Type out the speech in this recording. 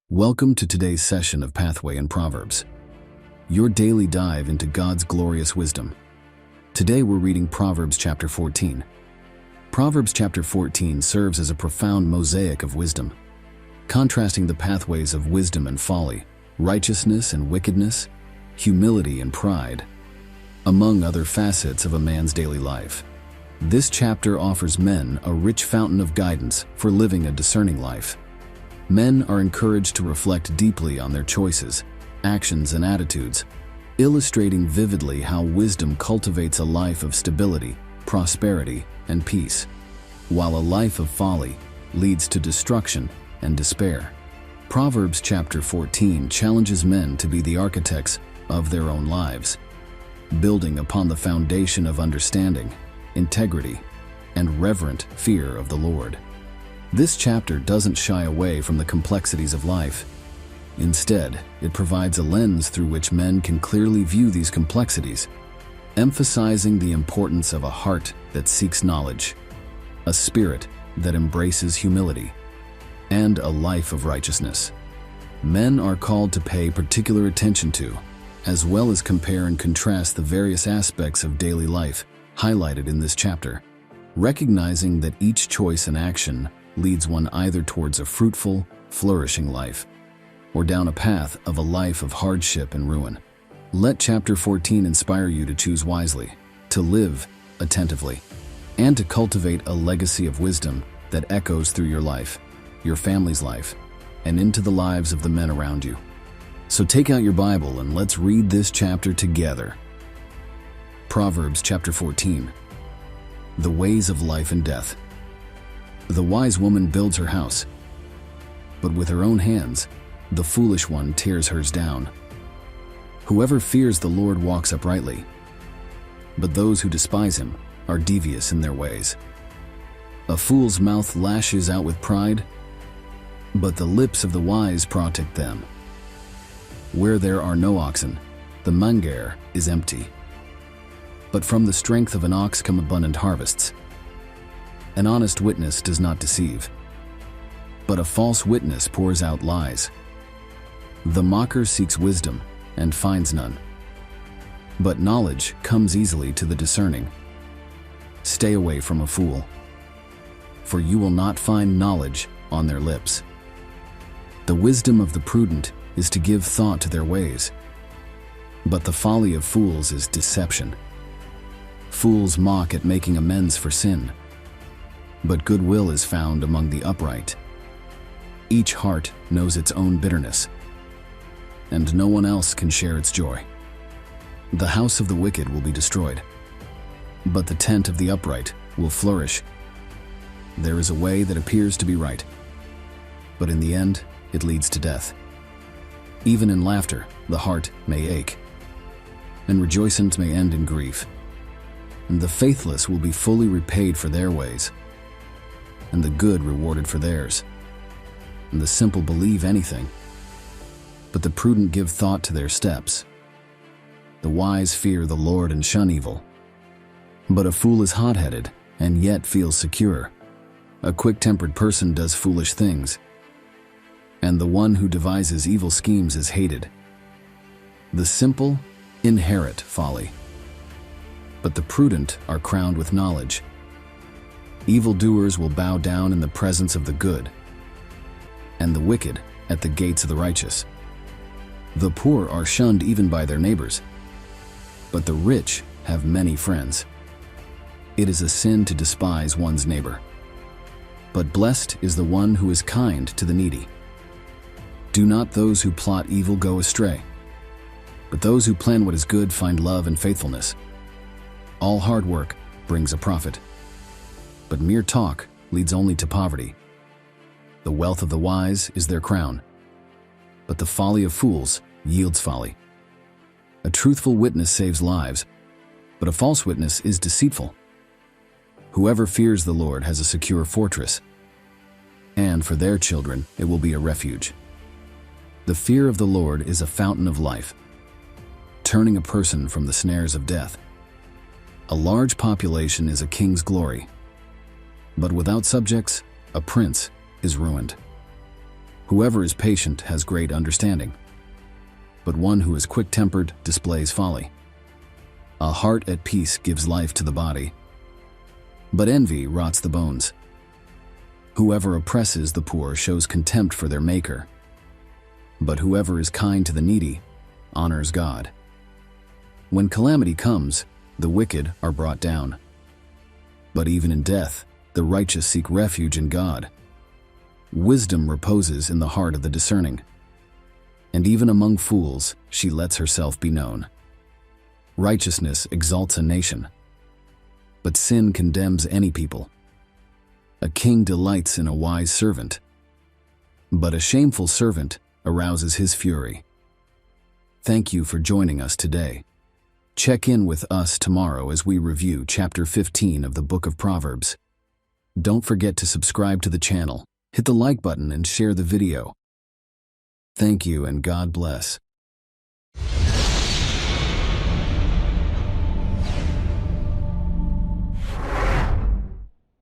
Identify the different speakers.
Speaker 1: Welcome to today's session of Pathway in Proverbs, your daily dive into God's glorious wisdom. Today we're reading Proverbs chapter 14. Proverbs chapter 14 serves as a profound mosaic of wisdom, contrasting the pathways of wisdom and folly, righteousness and wickedness, humility and pride, among other facets of a man's daily life. This chapter offers men a rich fountain of guidance for living a discerning life. Men are encouraged to reflect deeply on their choices, actions, and attitudes, illustrating vividly how wisdom cultivates a life of stability, prosperity, and peace, while a life of folly leads to destruction and despair. Proverbs chapter 14 challenges men to be the architects of their own lives, building upon the foundation of understanding, integrity, and reverent fear of the Lord. This chapter doesn't shy away from the complexities of life. Instead, it provides a lens through which men can clearly view these complexities, emphasizing the importance of a heart that seeks knowledge, a spirit that embraces humility, and a life of righteousness. Men are called to pay particular attention to, as well as compare and contrast the various aspects of daily life highlighted in this chapter, recognizing that each choice and action leads one either towards a fruitful, flourishing life, or down a path of a life of hardship and ruin. Let chapter 14 inspire you to choose wisely, to live attentively, and to cultivate a legacy of wisdom that echoes through your life, your family's life, and into the lives of the men around you. So take out your Bible and let's read this chapter together. Proverbs chapter 14. The ways of life and death. The wise woman builds her house, but with her own hands, the foolish one tears hers down. Whoever fears the Lord walks uprightly, but those who despise him are devious in their ways. A fool's mouth lashes out with pride, but the lips of the wise protect them. Where there are no oxen, the manger is empty, but from the strength of an ox come abundant harvests. An honest witness does not deceive, but a false witness pours out lies. The mocker seeks wisdom and finds none, but knowledge comes easily to the discerning. Stay away from a fool, for you will not find knowledge on their lips. The wisdom of the prudent is to give thought to their ways, but the folly of fools is deception. Fools mock at making amends for sin, but goodwill is found among the upright. Each heart knows its own bitterness, and no one else can share its joy. The house of the wicked will be destroyed, but the tent of the upright will flourish. There is a way that appears to be right, but in the end it leads to death. Even in laughter the heart may ache, and rejoicings may end in grief. And the faithless will be fully repaid for their ways, and the good rewarded for theirs. And the simple believe anything, but the prudent give thought to their steps. The wise fear the Lord and shun evil, but a fool is hot-headed and yet feels secure. A quick-tempered person does foolish things, and the one who devises evil schemes is hated. The simple inherit folly, but the prudent are crowned with knowledge. Evildoers will bow down in the presence of the good, and the wicked at the gates of the righteous. The poor are shunned even by their neighbors, but the rich have many friends. It is a sin to despise one's neighbor, but blessed is the one who is kind to the needy. Do not those who plot evil go astray, but those who plan what is good find love and faithfulness. All hard work brings a profit, but mere talk leads only to poverty. The wealth of the wise is their crown, but the folly of fools yields folly. A truthful witness saves lives, but a false witness is deceitful. Whoever fears the Lord has a secure fortress, and for their children it will be a refuge. The fear of the Lord is a fountain of life, turning a person from the snares of death. A large population is a king's glory, but without subjects, a prince is ruined. Whoever is patient has great understanding, but one who is quick-tempered displays folly. A heart at peace gives life to the body, but envy rots the bones. Whoever oppresses the poor shows contempt for their Maker, but whoever is kind to the needy honors God. When calamity comes, the wicked are brought down, but even in death, the righteous seek refuge in God. Wisdom reposes in the heart of the discerning, and even among fools she lets herself be known. Righteousness exalts a nation, but sin condemns any people. A king delights in a wise servant, but a shameful servant arouses his fury. Thank you for joining us today. Check in with us tomorrow as we review chapter 15 of the book of Proverbs. Don't forget to subscribe to the channel, hit the like button, and share the video. Thank you and God bless.